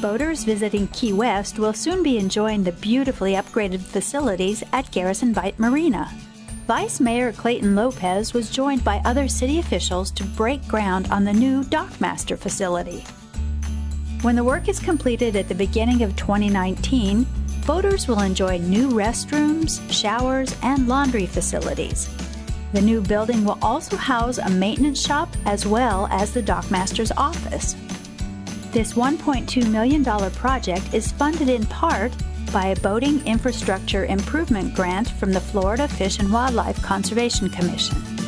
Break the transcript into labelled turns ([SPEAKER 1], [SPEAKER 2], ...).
[SPEAKER 1] Boaters visiting Key West will soon be enjoying the beautifully upgraded facilities at Garrison Bight Marina. Vice Mayor Clayton Lopez was joined by other city officials to break ground on the new Dockmaster facility. When the work is completed at the beginning of 2019, boaters will enjoy new restrooms, showers, and laundry facilities. The new building will also house a maintenance shop as well as the Dockmaster's office. This $1.2 million project is funded in part by a boating infrastructure improvement grant from the Florida Fish and Wildlife Conservation Commission.